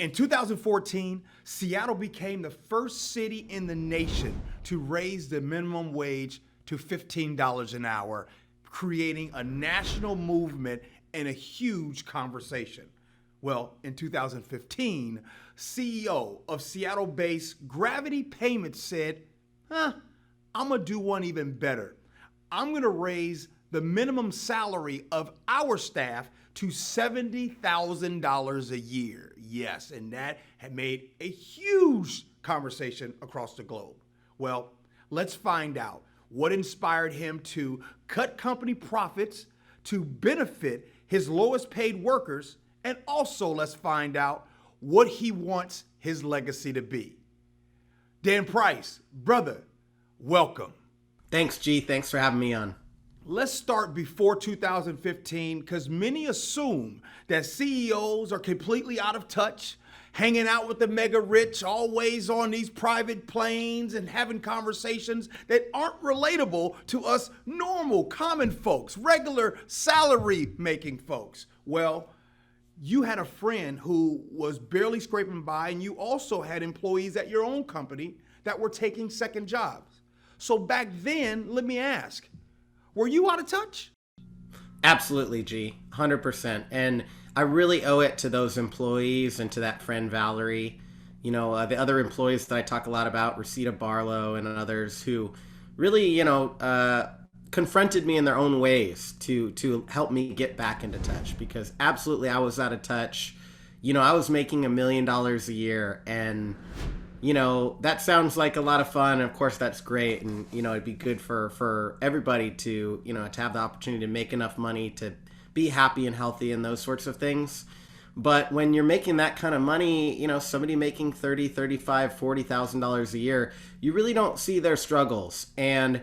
In 2014, Seattle became the first city in the nation to raise the minimum wage to $15 an hour, creating a national movement and a huge conversation. Well, in 2015, CEO of Seattle-based Gravity Payments said, I'm gonna do one even better. I'm gonna raise the minimum salary of our staff to $70,000 a year. Yes, and that had made a huge conversation across the globe. Well, let's find out what inspired him to cut company profits to benefit his lowest paid workers, and also let's find out what he wants his legacy to be. Dan Price, brother, welcome. Thanks, G. Thanks for having me on. Let's start before 2015, because many assume that CEOs are completely out of touch, hanging out with the mega rich, always on these private planes and having conversations that aren't relatable to us normal, common folks, regular salary-making folks. Well, you had a friend who was barely scraping by, and you also had employees at your own company that were taking second jobs. So back then, let me ask, were you out of touch? Absolutely, G. 100%. And I really owe it to those employees and to that friend, Valerie. You know, the other employees that I talk a lot about, Rosita Barlow and others, who really, confronted me in their own ways to help me get back into touch. Because absolutely, I was out of touch. You know, I was making $1 million a year, and that sounds like a lot of fun. Of course, that's great. And, it'd be good for everybody to, to have the opportunity to make enough money to be happy and healthy and those sorts of things. But when you're making that kind of money, somebody making $30,000, $35,000, $40,000 a year, you really don't see their struggles. And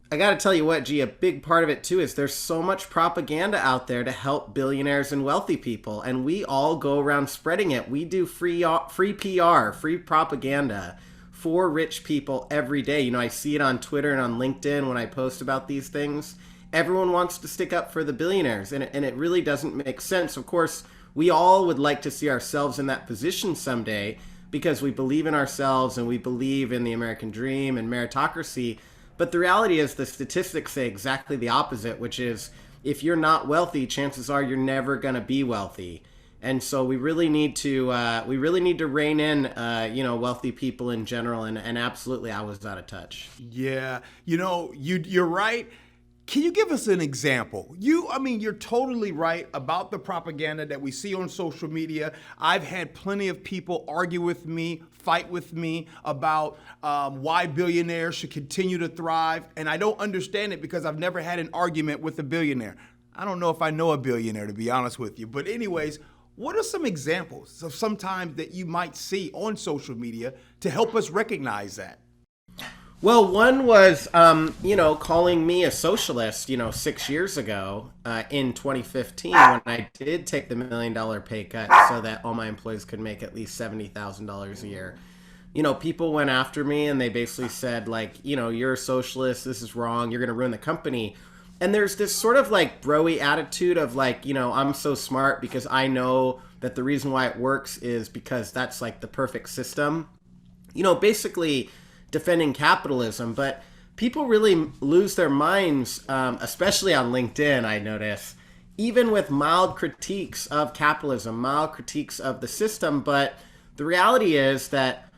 I got to tell you what, G, a big part of it too is there's so much propaganda out there to help billionaires and wealthy people, and we all go around spreading it. We do free PR, free propaganda for rich people every day. I see it on Twitter and on LinkedIn when I post about these things. Everyone wants to stick up for the billionaires, and it really doesn't make sense. Of course, we all would like to see ourselves in that position someday because we believe in ourselves and we believe in the American dream and meritocracy. But the reality is the statistics say exactly the opposite, which is if you're not wealthy, chances are you're never going to be wealthy. And so we really need to rein in, wealthy people in general. And absolutely, I was out of touch. Yeah, you're right. Can you give us an example? You're totally right about the propaganda that we see on social media. I've had plenty of people argue with me, fight with me about why billionaires should continue to thrive. And I don't understand it because I've never had an argument with a billionaire. I don't know if I know a billionaire, to be honest with you. But anyways, what are some examples of sometimes that you might see on social media to help us recognize that? Well, one was, calling me a socialist, 6 years ago in 2015 when I did take the $1 million pay cut so that all my employees could make at least $70,000 a year. People went after me and they basically said, you're a socialist, this is wrong, you're going to ruin the company. And there's this sort of bro-y attitude of I'm so smart because I know that the reason why it works is because that's the perfect system. Basically defending capitalism, but people really lose their minds, especially on LinkedIn, I notice, even with mild critiques of capitalism, mild critiques of the system. But the reality is that,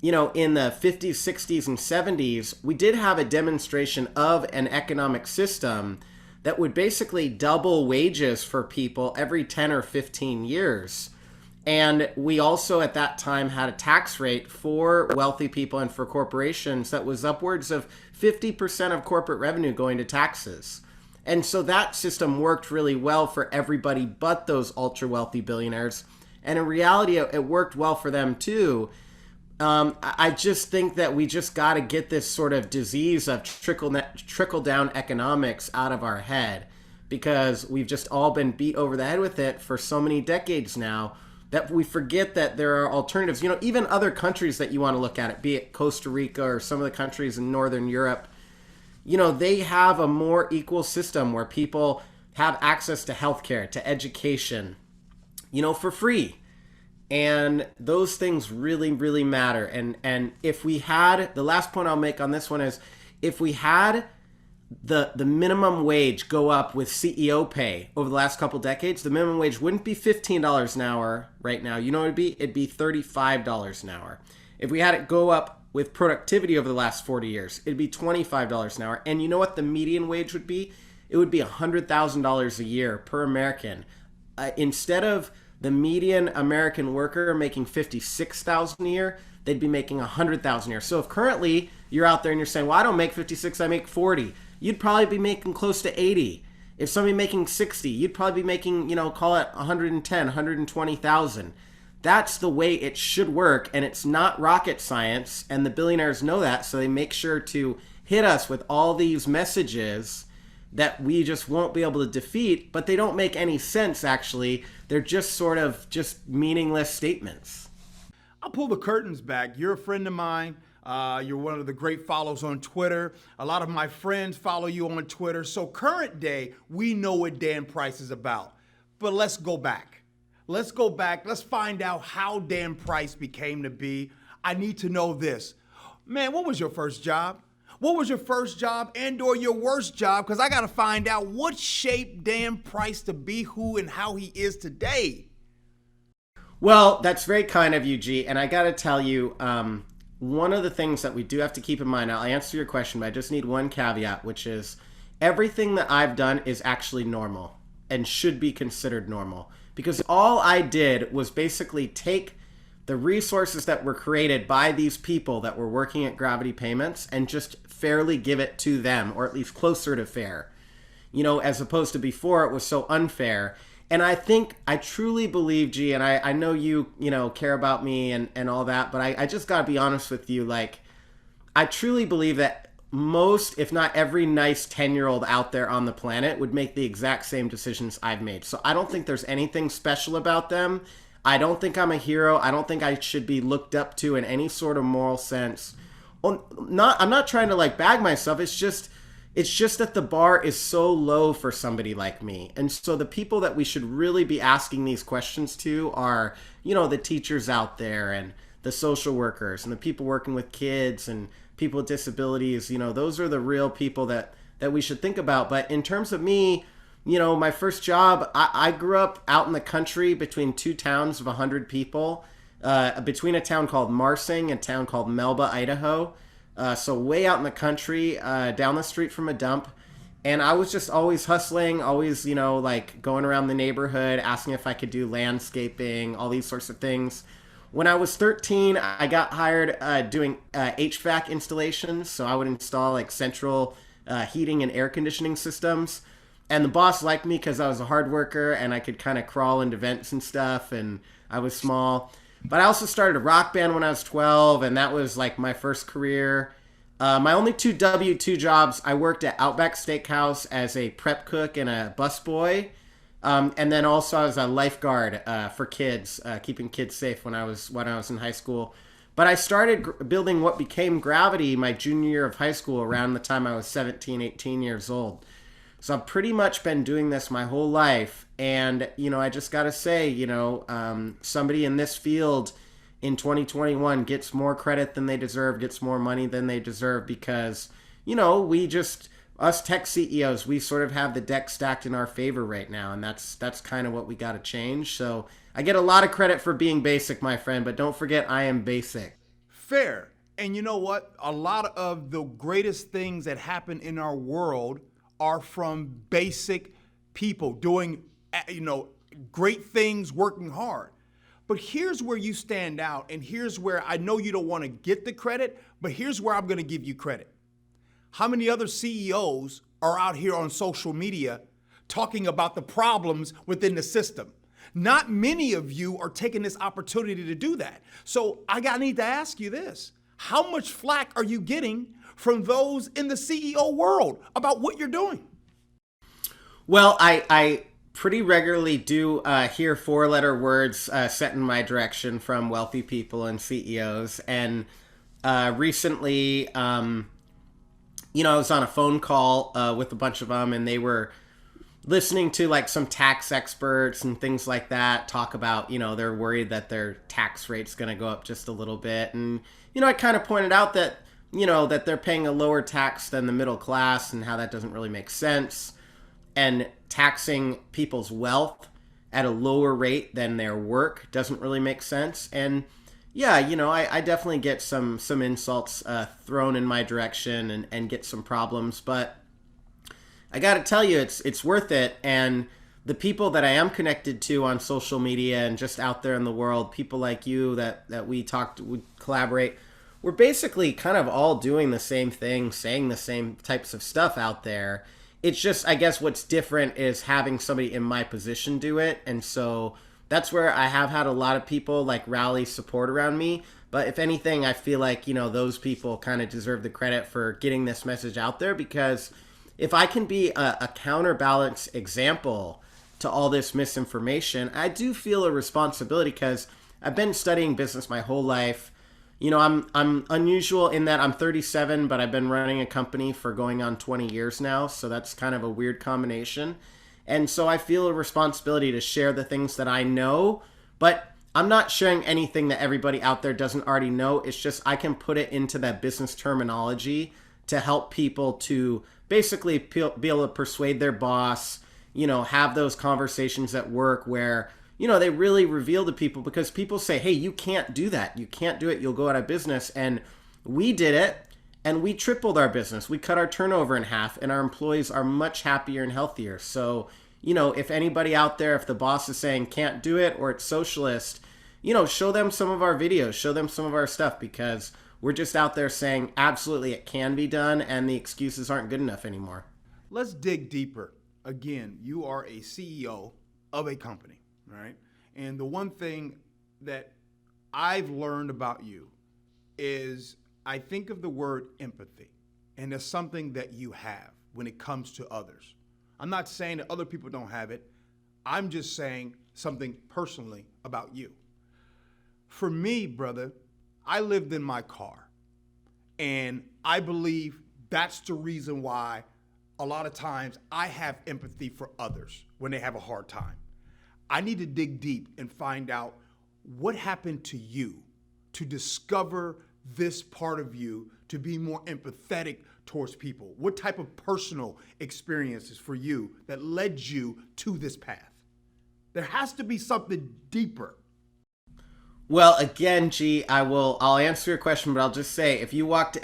in the 50s, 60s, and 70s, we did have a demonstration of an economic system that would basically double wages for people every 10 or 15 years. And we also at that time had a tax rate for wealthy people and for corporations that was upwards of 50% of corporate revenue going to taxes. And so that system worked really well for everybody but those ultra wealthy billionaires. And in reality, it worked well for them too. I just think that we just got to get this sort of disease of trickle down economics out of our head, because we've just all been beat over the head with it for so many decades now, that we forget that there are alternatives. Even other countries that you want to look at it, be it Costa Rica or some of the countries in Northern Europe, they have a more equal system where people have access to healthcare, to education, for free. And those things really, really matter. And if we had, the last point I'll make on this one is, if we had the minimum wage go up with CEO pay over the last couple decades, the minimum wage wouldn't be $15 an hour right now. You know what it'd be? It'd be $35 an hour. If we had it go up with productivity over the last 40 years, it'd be $25 an hour. And you know what the median wage would be? It would be $100,000 a year per American. Instead of the median American worker making $56,000 a year, they'd be making $100,000 a year. So if currently you're out there and you're saying, well, I don't make 56, I make 40, you'd probably be making close to 80. If somebody making 60, you'd probably be making, call it 110, 120,000. That's the way it should work, and it's not rocket science, and the billionaires know that, so they make sure to hit us with all these messages that we just won't be able to defeat, but they don't make any sense, actually. They're just sort of just meaningless statements. I'll pull the curtains back. You're a friend of mine. You're one of the great follows on Twitter. A lot of my friends follow you on Twitter. So current day, we know what Dan Price is about. But let's go back. Let's go back. Let's find out how Dan Price became to be. I need to know this. Man, what was your first job? What was your first job and or your worst job? Because I got to find out what shaped Dan Price to be who and how he is today. Well, that's very kind of you, G. And I got to tell you, one of the things that we do have to keep in mind, I'll answer your question, but I just need one caveat, which is everything that I've done is actually normal and should be considered normal. Because all I did was basically take the resources that were created by these people that were working at Gravity Payments and just fairly give it to them, or at least closer to fair. As opposed to before, it was so unfair. And I truly believe, G, and I know you care about me and all that, but I just got to be honest with you. I truly believe that most, if not every nice 10-year-old out there on the planet would make the exact same decisions I've made. So I don't think there's anything special about them. I don't think I'm a hero. I don't think I should be looked up to in any sort of moral sense. I'm not trying to bag myself. It's just that the bar is so low for somebody like me. And so the people that we should really be asking these questions to are, the teachers out there and the social workers and the people working with kids and people with disabilities. Those are the real people that we should think about. But in terms of me, my first job, I grew up out in the country between two towns of 100 people, between a town called Marsing and a town called Melba, Idaho. So way out in the country, down the street from a dump. And I was just always hustling, always, going around the neighborhood, asking if I could do landscaping, all these sorts of things. When I was 13, I got hired doing HVAC installations. So I would install central heating and air conditioning systems. And the boss liked me because I was a hard worker and I could kind of crawl into vents and stuff, and I was small. But I also started a rock band when I was 12, and that was my first career. My only two W-2 jobs, I worked at Outback Steakhouse as a prep cook and a busboy. And then also I was a lifeguard for kids, keeping kids safe when I was in high school. But I started building what became Gravity my junior year of high school around the time I was 17, 18 years old. So I've pretty much been doing this my whole life. And, I just got to say, somebody in this field in 2021 gets more credit than they deserve, gets more money than they deserve because, us tech CEOs, we sort of have the deck stacked in our favor right now. And that's kind of what we got to change. So I get a lot of credit for being basic, my friend, but don't forget I am basic. Fair. And you know what? A lot of the greatest things that happen in our world are from basic people doing, great things, working hard. But here's where you stand out, and here's where I know you don't want to get the credit, but here's where I'm going to give you credit. How many other CEOs are out here on social media talking about the problems within the system? Not many of you are taking this opportunity to do that. So I need to ask you this. How much flack are you getting from those in the CEO world about what you're doing? Well, I pretty regularly do hear four-letter words set in my direction from wealthy people and CEOs. And recently, I was on a phone call with a bunch of them, and they were listening to like some tax experts and things like that talk about, they're worried that their tax rate's going to go up just a little bit. And, I kind of pointed out that, that they're paying a lower tax than the middle class and how that doesn't really make sense. And taxing people's wealth at a lower rate than their work doesn't really make sense. And yeah, I definitely get some insults thrown in my direction and get some problems, but I got to tell you, it's worth it. And the people that I am connected to on social media and just out there in the world, people like you that we collaborate, we're basically kind of all doing the same thing, saying the same types of stuff out there. It's just, I guess what's different is having somebody in my position do it. And so that's where I have had a lot of people like rally support around me. But if anything, I feel like, those people kind of deserve the credit for getting this message out there, because if I can be a counterbalance example to all this misinformation, I do feel a responsibility, because I've been studying business my whole life. I'm unusual in that I'm 37, but I've been running a company for going on 20 years now. So that's kind of a weird combination. And so I feel a responsibility to share the things that I know, but I'm not sharing anything that everybody out there doesn't already know. It's just I can put it into that business terminology to help people to basically be able to persuade their boss, have those conversations at work where, they really reveal to people, because people say, hey, you can't do that. You can't do it. You'll go out of business. And we did it, and we tripled our business. We cut our turnover in half, and our employees are much happier and healthier. So, if anybody out there, if the boss is saying can't do it or it's socialist, show them some of our videos, show them some of our stuff, because we're just out there saying absolutely it can be done, and the excuses aren't good enough anymore. Let's dig deeper. Again, you are a CEO of a company, right? And the one thing that I've learned about you is I think of the word empathy, and it's something that you have when it comes to others. I'm not saying that other people don't have it. I'm just saying something personally about you. For me, brother, I lived in my car, and I believe that's the reason why a lot of times I have empathy for others when they have a hard time. I need to dig deep and find out what happened to you to discover this part of you to be more empathetic towards people. What type of personal experiences for you that led you to this path? There has to be something deeper. Well, again, G, I'll answer your question, but I'll just say, if you walk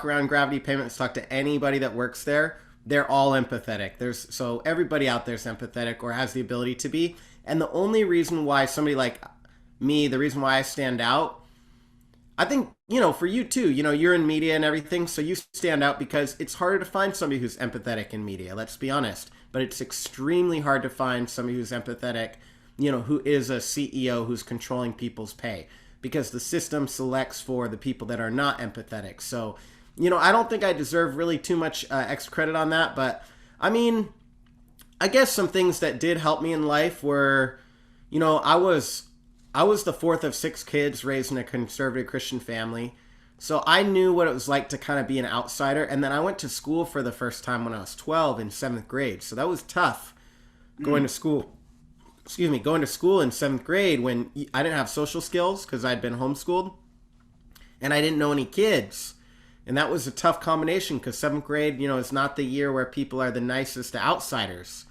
around Gravity Payments, talk to anybody that works there, they're all empathetic. So everybody out there is empathetic or has the ability to be. And the only reason why somebody like me, the reason why I stand out, I think, for you too, you're in media and everything, so you stand out because it's harder to find somebody who's empathetic in media, let's be honest. But it's extremely hard to find somebody who's empathetic, who is a CEO who's controlling people's pay, because the system selects for the people that are not empathetic. So, I don't think I deserve really too much extra credit on that. But I mean, I guess some things that did help me in life were, I was the fourth of 6 kids raised in a conservative Christian family. So I knew what it was like to kind of be an outsider. And then I went to school for the first time when I was 12 in 7th grade. So that was tough going to school. Going to school in 7th grade when I didn't have social skills because I'd been homeschooled and I didn't know any kids. And that was a tough combination because 7th grade, is not the year where people are the nicest to outsiders.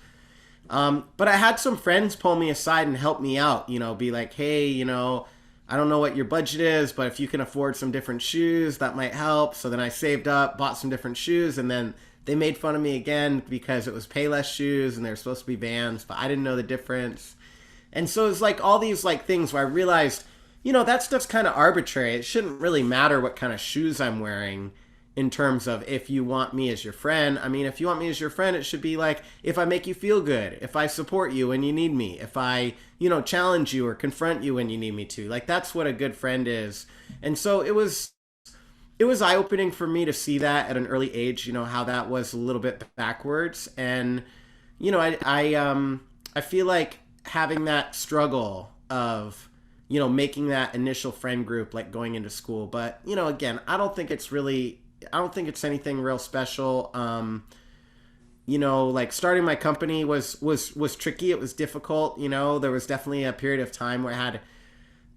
But I had some friends pull me aside and help me out, be like, hey, I don't know what your budget is, but if you can afford some different shoes, that might help. So then I saved up, bought some different shoes, and then they made fun of me again because it was Payless shoes and they're supposed to be Vans, but I didn't know the difference. And so it's like all these like things where I realized, that stuff's kind of arbitrary. It shouldn't really matter what kind of shoes I'm wearing in terms of if you want me as your friend. I mean, if you want me as your friend, it should be like if I make you feel good, if I support you when you need me, if I, challenge you or confront you when you need me to. Like, that's what a good friend is. And so it was eye-opening for me to see that at an early age, how that was a little bit backwards. And, I feel like having that struggle of, making that initial friend group, like going into school. But, again, I don't think it's anything real special. like starting my company was tricky. It was difficult. There was definitely a period of time where I had,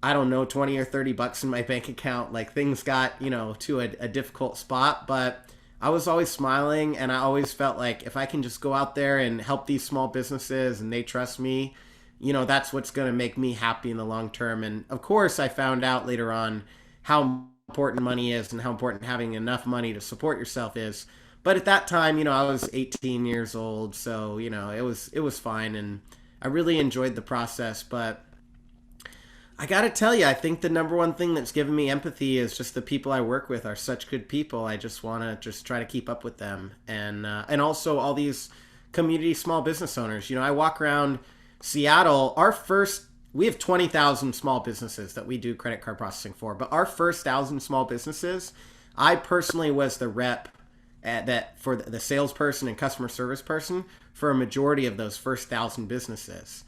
I don't know, 20 or 30 bucks in my bank account. Like things got, to a difficult spot, but I was always smiling, and I always felt like if I can just go out there and help these small businesses and they trust me, that's what's going to make me happy in the long term. And of course, I found out later on how important money is and how important having enough money to support yourself is. But at that time, I was 18 years old, so, it was fine, and I really enjoyed the process. But I got to tell you, I think the number one thing that's given me empathy is just the people I work with are such good people. I just want to just try to keep up with them. And also all these community small business owners. I walk around Seattle. We have 20,000 small businesses that we do credit card processing for. But our first 1,000 small businesses, I personally was the rep for the salesperson and customer service person for a majority of those first 1,000 businesses.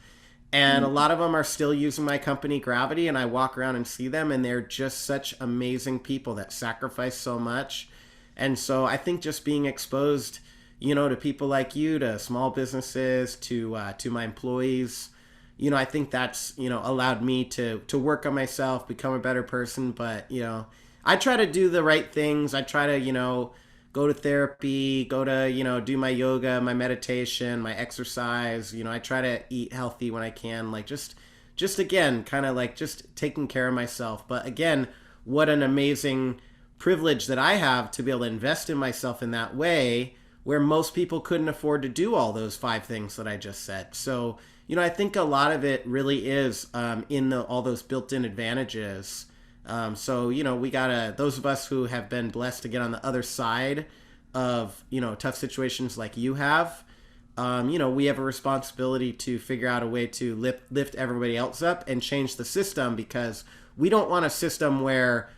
And a lot of them are still using my company, Gravity, and I walk around and see them, and they're just such amazing people that sacrifice so much. And so I think just being exposed, to people like you, to small businesses, to my employees, I think that's, allowed me to work on myself, become a better person. But, I try to do the right things. I try to, go to therapy, go to, do my yoga, my meditation, my exercise. I try to eat healthy when I can, like just again, kind of like just taking care of myself. But again, what an amazing privilege that I have to be able to invest in myself in that way, where most people couldn't afford to do all those 5 things that I just said. So, I think a lot of it really is in all those built-in advantages. So, we gotta, those of us who have been blessed to get on the other side of, tough situations like you have, we have a responsibility to figure out a way to lift everybody else up and change the system, because we don't want a system where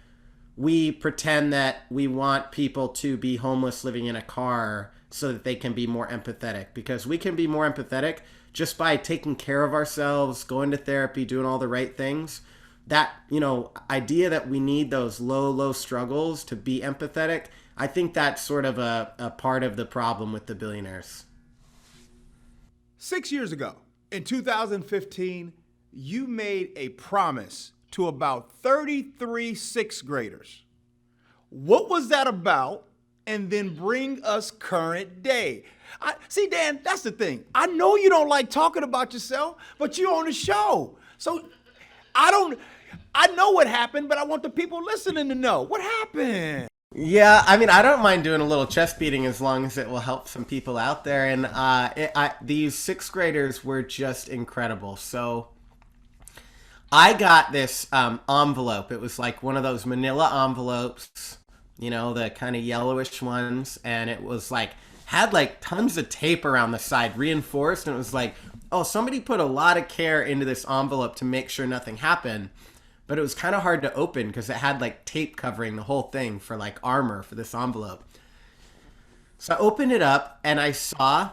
we pretend that we want people to be homeless living in a car so that they can be more empathetic, because we can be more empathetic just by taking care of ourselves, going to therapy, doing all the right things. That, idea that we need those low struggles to be empathetic, I think that's sort of a part of the problem with the billionaires. 6 years ago, in 2015, you made a promise to about 33 sixth graders. What was that about? And then bring us current day. See, Dan, that's the thing. I know you don't like talking about yourself, but you're on the show. So I know what happened, but I want the people listening to know what happened. Yeah, I mean, I don't mind doing a little chest beating as long as it will help some people out there. And these sixth graders were just incredible. So I got this envelope. It was like one of those manila envelopes, the kind of yellowish ones. And it was had tons of tape around the side, reinforced. And it was like, oh, somebody put a lot of care into this envelope to make sure nothing happened. But it was kind of hard to open because it had tape covering the whole thing for armor for this envelope. So I opened it up and I saw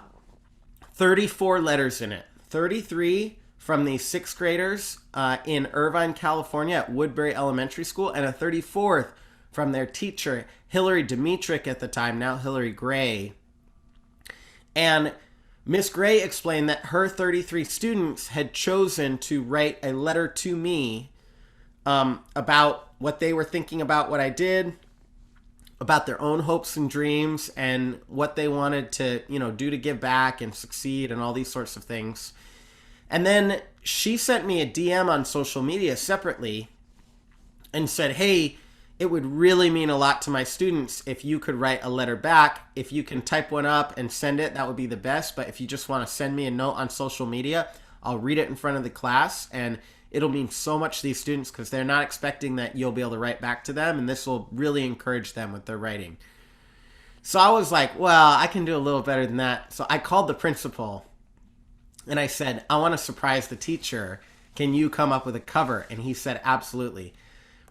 34 letters in it. 33 from the sixth graders in Irvine, California at Woodbury Elementary School, and a 34th from their teacher, Hillary Dimitrick at the time, now Hillary Gray. And Miss Gray explained that her 33 students had chosen to write a letter to me about what they were thinking about what I did, about their own hopes and dreams, and what they wanted to, do to give back and succeed and all these sorts of things. And then she sent me a DM on social media separately and said, hey, it would really mean a lot to my students if you could write a letter back. If you can type one up and send it, that would be the best. But if you just want to send me a note on social media, I'll read it in front of the class, and it'll mean so much to these students because they're not expecting that you'll be able to write back to them, and this will really encourage them with their writing. So I was like, well, I can do a little better than that. So I called the principal, and I said, I want to surprise the teacher. Can you come up with a cover? And he said, absolutely.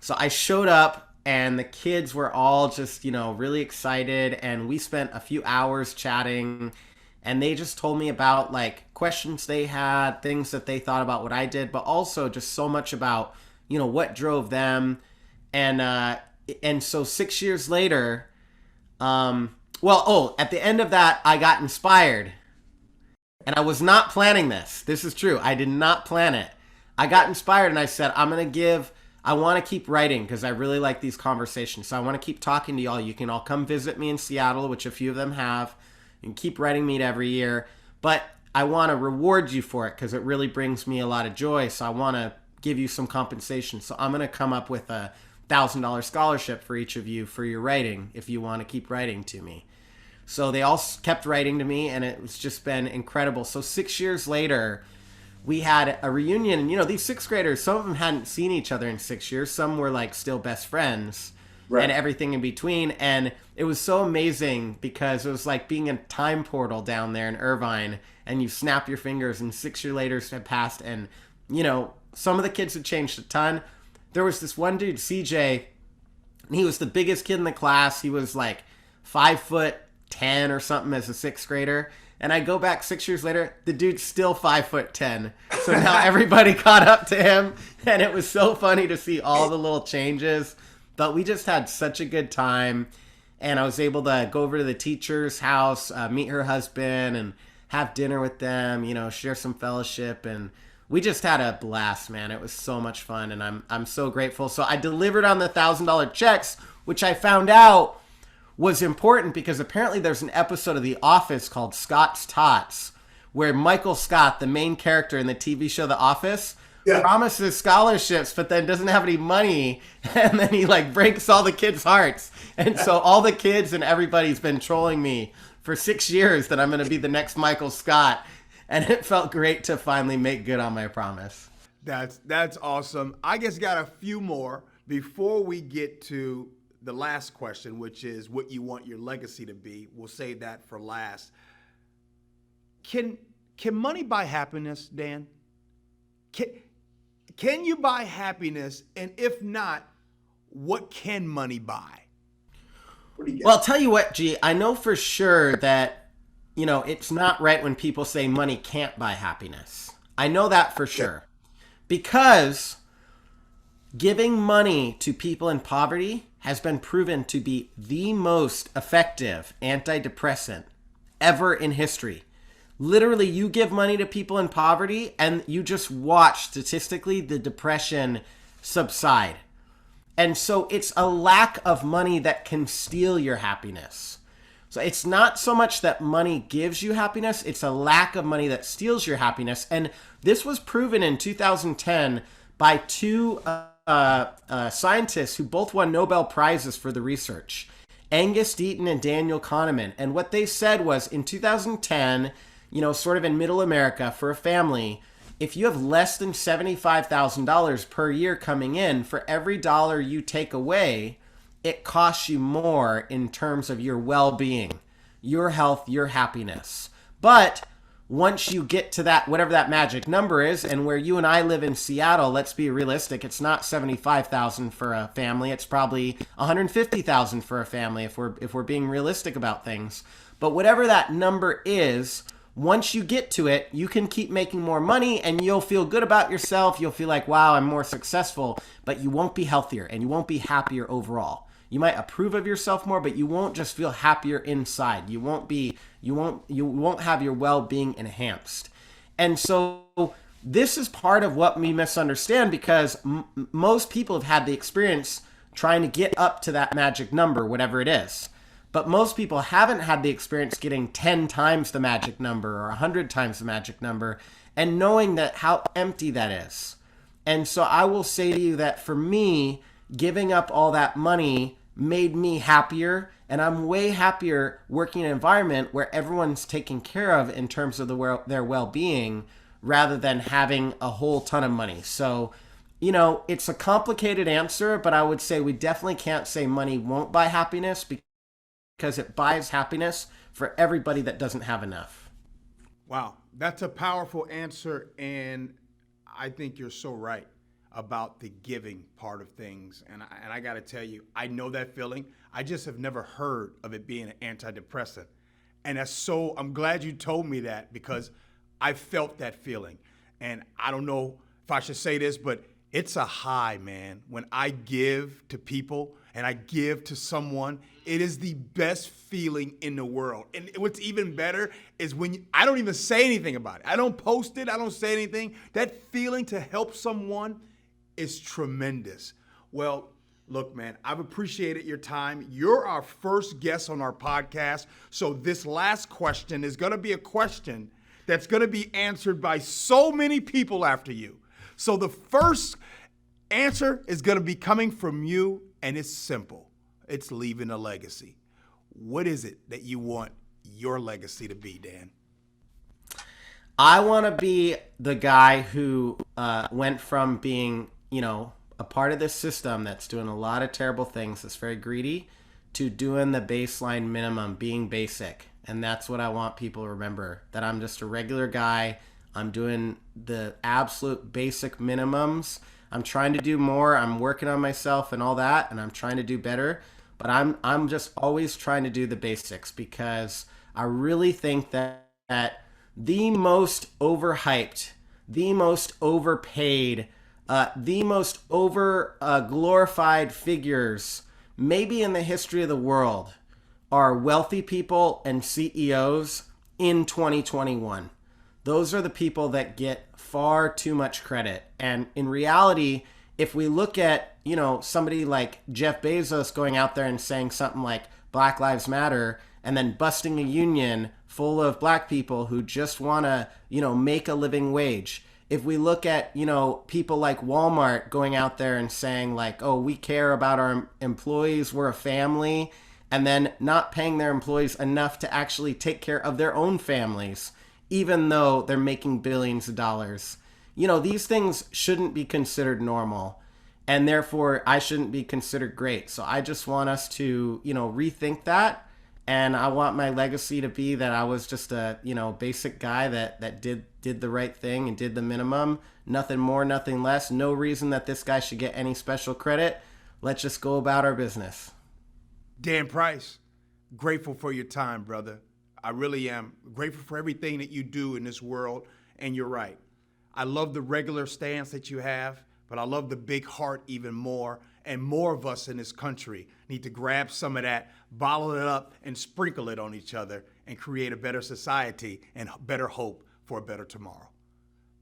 So I showed up, and the kids were all just, really excited, and we spent a few hours chatting. And they just told me about questions they had, things that they thought about what I did, but also just so much about, what drove them. And so 6 years later, Well, at the end of that, I got inspired. And I was not planning this. This is true. I did not plan it. I got inspired and I said, I want to keep writing because I really like these conversations. So I want to keep talking to y'all. You can all come visit me in Seattle, which a few of them have, and keep writing me every year. But I want to reward you for it because it really brings me a lot of joy. So I want to give you some compensation. So I'm going to come up with a $1,000 scholarship for each of you for your writing if you want to keep writing to me. So they all kept writing to me, and it's just been incredible. So 6 years later, we had a reunion. And, these sixth graders, some of them hadn't seen each other in 6 years. Some were, still best friends and everything in between. And it was so amazing because it was like being in a time portal down there in Irvine, and you snap your fingers, and 6 years later had passed. And, some of the kids had changed a ton. There was this one dude, CJ, and he was the biggest kid in the class. He was 5'10" or something as a sixth grader. And I go back 6 years later, the dude's still 5'10". So now everybody caught up to him. And it was so funny to see all the little changes. But we just had such a good time. And I was able to go over to the teacher's house, meet her husband, and have dinner with them, share some fellowship. And we just had a blast, man. It was so much fun. And I'm so grateful. So I delivered on the $1,000 checks, which I found out was important because apparently there's an episode of The Office called Scott's Tots where Michael Scott, the main character in the TV show The Office, promises scholarships but then doesn't have any money, and then he breaks all the kids' hearts. And so all the kids and everybody's been trolling me for 6 years that I'm going to be the next Michael Scott, and it felt great to finally make good on my promise. That's awesome. I just got a few more before we get to the last question, which is what you want your legacy to be. We'll save that for last. Can money buy happiness, Dan? Can you buy happiness? And if not, what can money buy? Well, I'll tell you what, G, I know for sure that, it's not right when people say money can't buy happiness. I know that for sure. Because giving money to people in poverty has been proven to be the most effective antidepressant ever in history. Literally, you give money to people in poverty and you just watch statistically the depression subside. And so it's a lack of money that can steal your happiness. So it's not so much that money gives you happiness, it's a lack of money that steals your happiness. And this was proven in 2010 by two scientists who both won Nobel Prizes for the research, Angus Deaton and Daniel Kahneman. And what they said was in 2010, sort of in middle America for a family, if you have less than $75,000 per year coming in, for every dollar you take away, it costs you more in terms of your well-being, your health, your happiness. But once you get to that, whatever that magic number is, and where you and I live in Seattle, let's be realistic, it's not $75,000 for a family, it's probably $150,000 for a family if we're being realistic about things. But whatever that number is, once you get to it, you can keep making more money and you'll feel good about yourself. You'll feel like, wow, I'm more successful, but you won't be healthier and you won't be happier overall. You might approve of yourself more, but you won't just feel happier inside. You won't have your well-being enhanced. And so this is part of what we misunderstand because most people have had the experience trying to get up to that magic number, whatever it is. But most people haven't had the experience getting 10 times the magic number or 100 times the magic number and knowing that how empty that is. And so I will say to you that for me, giving up all that money made me happier, and I'm way happier working in an environment where everyone's taken care of in terms of their well-being rather than having a whole ton of money. So, it's a complicated answer, but I would say we definitely can't say money won't buy happiness because it buys happiness for everybody that doesn't have enough. Wow, that's a powerful answer, and I think you're so right about the giving part of things. And I got to tell you, I know that feeling. I just have never heard of it being an antidepressant. And I'm glad you told me that because I felt that feeling. And I don't know if I should say this, but It's a high, man. When I give to people and I give to someone, it is the best feeling in the world. And what's even better is when I don't even say anything about it. I don't post it. I don't say anything. That feeling to help someone is tremendous. Well, look, man, I've appreciated your time. You're our first guest on our podcast. So this last question is going to be a question that's going to be answered by so many people after you. So the first answer is going to be coming from you, and it's simple. It's leaving a legacy. What is it that you want your legacy to be, Dan? I want to be the guy who went from being, a part of this system that's doing a lot of terrible things, that's very greedy, to doing the baseline minimum, being basic. And that's what I want people to remember, that I'm just a regular guy. I'm doing the absolute basic minimums. I'm trying to do more. I'm working on myself and all that, and I'm trying to do better. But I'm just always trying to do the basics, because I really think that the most overhyped, the most overpaid, the most over glorified figures maybe in the history of the world are wealthy people and CEOs in 2021. Those are the people that get far too much credit. And in reality, if we look at, somebody like Jeff Bezos going out there and saying something like Black Lives Matter, and then busting a union full of black people who just want to, make a living wage. If we look at, people like Walmart going out there and saying like, oh, we care about our employees, we're a family, and then not paying their employees enough to actually take care of their own families, even though they're making billions of dollars. These things shouldn't be considered normal, and therefore I shouldn't be considered great. So I just want us to, rethink that. And I want my legacy to be that I was just a, basic guy that did the right thing and did the minimum. Nothing more, nothing less. No reason that this guy should get any special credit. Let's just go about our business. Dan Price, grateful for your time, brother. I really am grateful for everything that you do in this world. And you're right. I love the regular stance that you have, but I love the big heart even more. And more of us in this country need to grab some of that, bottle it up, and sprinkle it on each other and create a better society and better hope for a better tomorrow.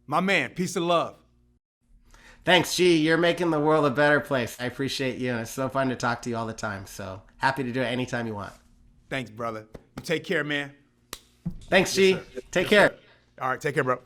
My man, peace and love. Thanks, G. You're making the world a better place. I appreciate you, and it's so fun to talk to you all the time. So happy to do it anytime you want. Thanks, brother. You take care, man. Thanks, G. Yes, take care. Sir. All right, take care, bro.